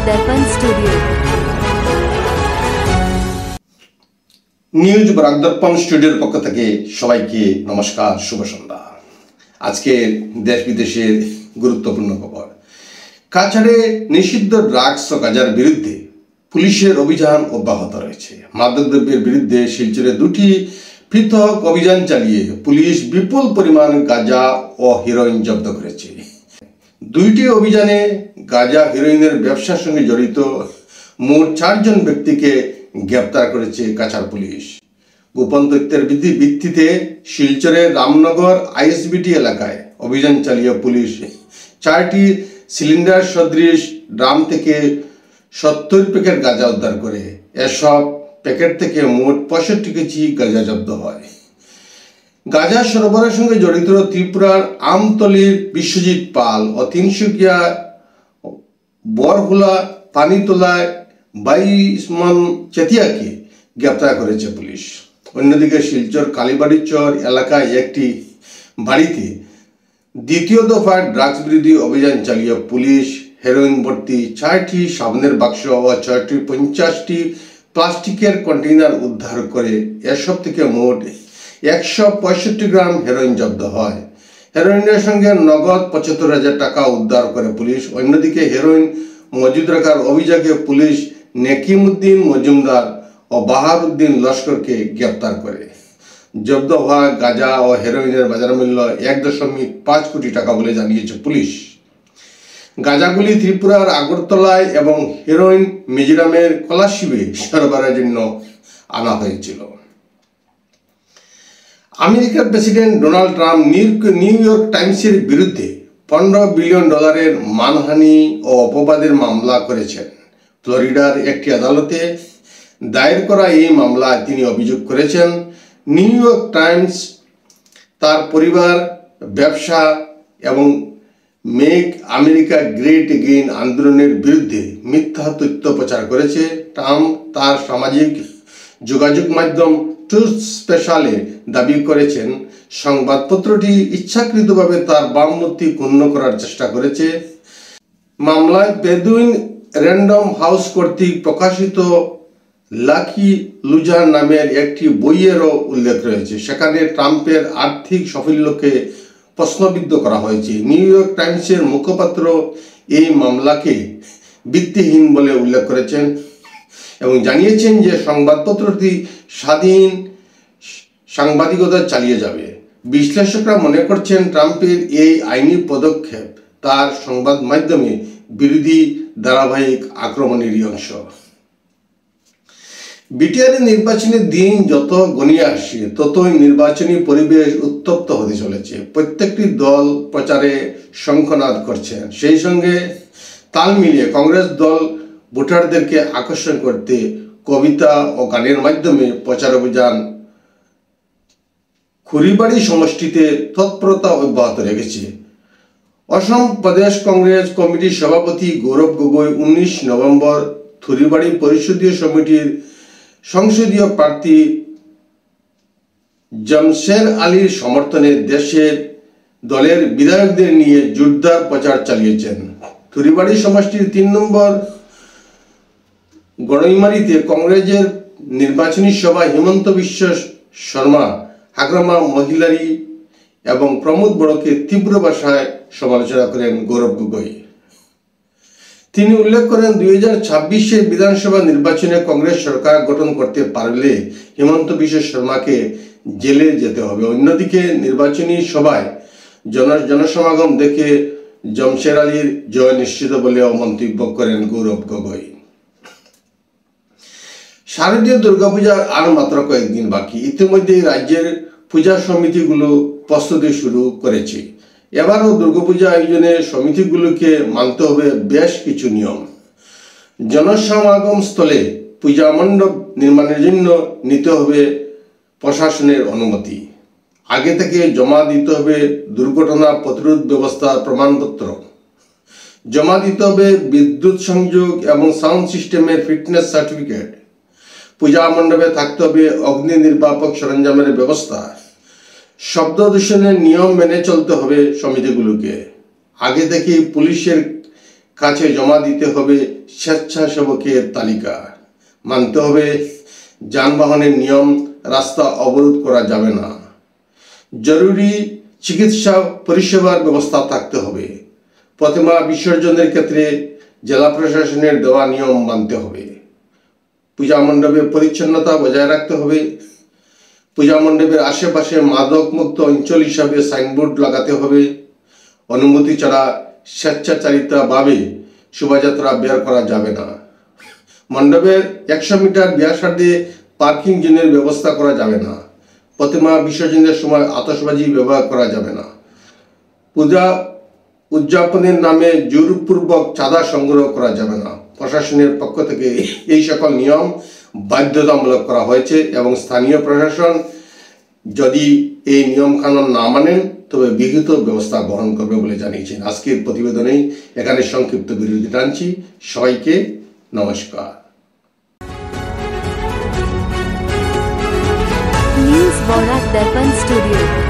दर्पण studio. News Barak দর্পণ স্টুডিওর পক্ষ থেকে সবাইকে নমস্কার, শুভ সন্ধ্যা। আজকে দেশ বিদেশের গুরুত্বপূর্ণ খবর। কাছাড়ে নিষিদ্ধ ড্রাগস ও গাঁজার বিরুদ্ধে পুলিশের অভিযান অব্যাহত রয়েছে। মাদকদ্রব্যের বিরুদ্ধে শিলচরে দুটি পৃথক অভিযান চালিয়ে পুলিশ বিপুল পরিমাণ গাঁজা ও হেরোইন জব্দ করেছে। দুইটি অভিযানে গাঁজা হেরোইনের ব্যবসার সঙ্গে জড়িত মোট 4 জন ব্যক্তিকে গ্রেপ্তার করেছে কাছাড় পুলিশ। গোপন তথ্যের ভিত্তিতে শিলচরের রামনগর আইএসবিটি এলাকায় অভিযান চালিয়ে পুলিশ 4টি সিলিন্ডার সদৃশ ড্রাম থেকে 70 প্যাকেট গাঁজা উদ্ধার করে। এসব প্যাকেট থেকে মোট 65 কেজি গাঁজা জব্দ হয়। গাঁজা সরবরাহের সঙ্গে জড়িত ত্রিপুরার আমতলির বিশ্বজিৎ পাল ও তিনসুকিয়া বরহুলা পানিতলায় বাইসমন চেতিয়াকে গ্রেপ্তার করেছে পুলিশ। অন্যদিকে শিলচর কালীবাড়িচর এলাকায় একটি বাড়িতে দ্বিতীয় দফায় ড্রাগস বিরোধী অভিযান চালিয়ে পুলিশ হেরোইন ভর্তি 4টি সাবানের বাক্স ও 6টি 50টি প্লাস্টিকের কন্টেইনার উদ্ধার করে এসব থেকে মোট 165 গ্রাম হেরোইন জব্দ হয়। হেরোইনের সঙ্গে নগদ 75,000 টাকা উদ্ধার করে পুলিশ। অন্যদিকে হেরোইন মজুদ রাখার অভিযোগে পুলিশ নেকিমউদ্দিন মজুমদার ও বাহারউদ্দিন লস্করকে গ্রেপ্তার করে। জব্দ হওয়া গাঁজা ও হেরোইনের বাজার মূল্য 1.5 কোটি টাকা বলে জানিয়েছে পুলিশ। গাঁজাগুলি ত্রিপুরার আগরতলায় এবং হেরোইন মিজোরামের কলাশিবে সরবরাহের জন্য আনা হয়েছিল। আমেরিকার president Donald Trump New York টাইমসের বিরুদ্ধে $15 বিলিয়ন মানহানি ও অপবাদের মামলা করেছেন। ফ্লোরিডার একটি আদালতে দায়ের করা এই মামলায় তিনি অভিযোগ করেছেন, নিউ ইয়র্ক টাইমস তার পরিবার, ব্যবসা এবং মেক আমেরিকা গ্রেট এগেইন আন্দোলনের বিরুদ্ধে মিথ্যা তথ্য প্রচার করেছে। ট্রাম্প তার সামাজিক যোগাযোগ মাধ্যম ট্রুথ সোশ্যালে দাবি করেছেন, সংবাদপত্রটি ইচ্ছাকৃতভাবে তার বামমূর্তি ক্ষুণ্ণ করার চেষ্টা করেছে। মামলায় বেদুইন র্যান্ডম হাউস কর্তৃক প্রকাশিত লাকি লুজার নামের একটি বইয়েরও উল্লেখ রয়েছে। সেখানে ট্রাম্পের আর্থিক সাফল্যকে প্রশ্নবিদ্ধ করা হয়েছে। নিউ ইয়র্ক টাইমসের মুখপাত্র এই মামলাকে ভিত্তিহীন বলে উল্লেখ করেছেন এবং জানিয়েছেন যে সংবাদপত্রটি স্বাধীন সাংবাদিকতা চালিয়ে যাবে। বিশ্লেষকরা মনে করছেন, ট্রাম্পের এই আইনি পদক্ষেপ তার সংবাদ মাধ্যমে বিরোধী ধারাবাহিক আক্রমণেরই অংশ। বিটিআরের নির্বাচনের দিন যত গনিয়ে আসছে ততই নির্বাচনী পরিবেশ উত্তপ্ত হতে চলেছে। প্রত্যেকটি দল প্রচারে শঙ্খনাদ করছেন। সেই সঙ্গে তাল মিলিয়ে কংগ্রেস দল ভোটারদেরকে আকর্ষণ করতে কবিতা ও গানের মাধ্যমে প্রচার অভিযান খুরিবাড়ি সমষ্টিতে তৎপরতা অব্যাহত রেখেছে। অসম প্রদেশ কংগ্রেস কমিটির সভাপতি গৌরব গগৈ 19 নভেম্বর থুরিবাড়ি পরিষদীয় সমিতির সংসদীয় প্রার্থী জমশের আলীর সমর্থনে দেশের দলের বিধায়কদের নিয়ে জোরদার প্রচার চালিয়েছেন। থুরিবাড়ি সমষ্টির 3 নম্বর গড়ইমারিতে কংগ্রেসের নির্বাচনী সভায় হিমন্ত বিশ্ব শর্মা, হাগ্রামা মহিলারি এবং প্রমোদ বড়কে তীব্র ভাষায় সমালোচনা করেন গৌরব গগৈ। তিনি উল্লেখ করেন, 2026-এর বিধানসভা নির্বাচনে কংগ্রেস সরকার গঠন করতে পারলে হিমন্ত বিশ্ব শর্মাকে জেলে যেতে হবে। অন্যদিকে নির্বাচনী সভায় জনসমাগম দেখে জমশের আলীর জয় নিশ্চিত বলেও মন্তব্য করেন গৌরব গগৈ। শারদীয় দুর্গাপূজার আর মাত্র কয়েকদিন বাকি। ইতিমধ্যে রাজ্যের পূজা সমিতিগুলো প্রস্তুতি শুরু করেছে। এবারও দুর্গাপূজা আয়োজনে সমিতিগুলোকে মানতে হবে বেশ কিছু নিয়ম। জনসমাগম স্থলে পূজা মণ্ডপ নির্মাণের জন্য নিতে হবে প্রশাসনের অনুমতি। আগে থেকে জমা দিতে হবে দুর্ঘটনা প্রতিরোধ ব্যবস্থার প্রমাণপত্র। জমা দিতে হবে বিদ্যুৎ সংযোগ এবং সাউন্ড সিস্টেমের ফিটনেস সার্টিফিকেট। পূজা মণ্ডপে থাকতে হবে অগ্নি নির্বাপক সরঞ্জামের ব্যবস্থা। শব্দ দূষণের নিয়ম মেনে চলতে হবে সমিতিগুলোকে। আগে থেকে পুলিশের কাছে জমা দিতে হবে স্বেচ্ছাসেবকের তালিকা, মানতে হবে যানবাহনের নিয়ম, রাস্তা অবরোধ করা যাবে না, জরুরি চিকিৎসা পরিষেবার ব্যবস্থা থাকতে হবে, প্রতিমা বিসর্জনের ক্ষেত্রে জেলা প্রশাসনের দেওয়া নিয়ম মানতে হবে, পূজা মণ্ডপের পরিচ্ছন্নতা বজায় রাখতে হবে, পূজা মণ্ডপের আশেপাশে মাদক মুক্ত অঞ্চল হিসাবে সাইনবোর্ড লাগাতে হবে, অনুমতি ছাড়া স্বেচ্ছাচারিতভাবে শোভাযাত্রা বের করা যাবে না, মণ্ডপের 100 মিটার ব্যাসার্ধে পার্কিং জোনের ব্যবস্থা করা যাবে না, প্রতিমা বিসর্জনের সময় আতশবাজি ব্যবহার করা যাবে না, পূজা উদযাপনের নামে জোরপূর্বক চাঁদা সংগ্রহ করা যাবে না। প্রশাসনের পক্ষ থেকে এই সকল নিয়ম বাধ্যতামূলক করা হয়েছে এবং স্থানীয় প্রশাসন যদি এই নিয়ম কানুন না মানেন তবে বিহিত ব্যবস্থা গ্রহণ করবে বলে জানিয়েছেন। আজকের প্রতিবেদনেই এখানে সংক্ষিপ্ত বিরতি টানছি। সবাইকে নমস্কার। নিউজ বরাক দর্পণ স্টুডিও।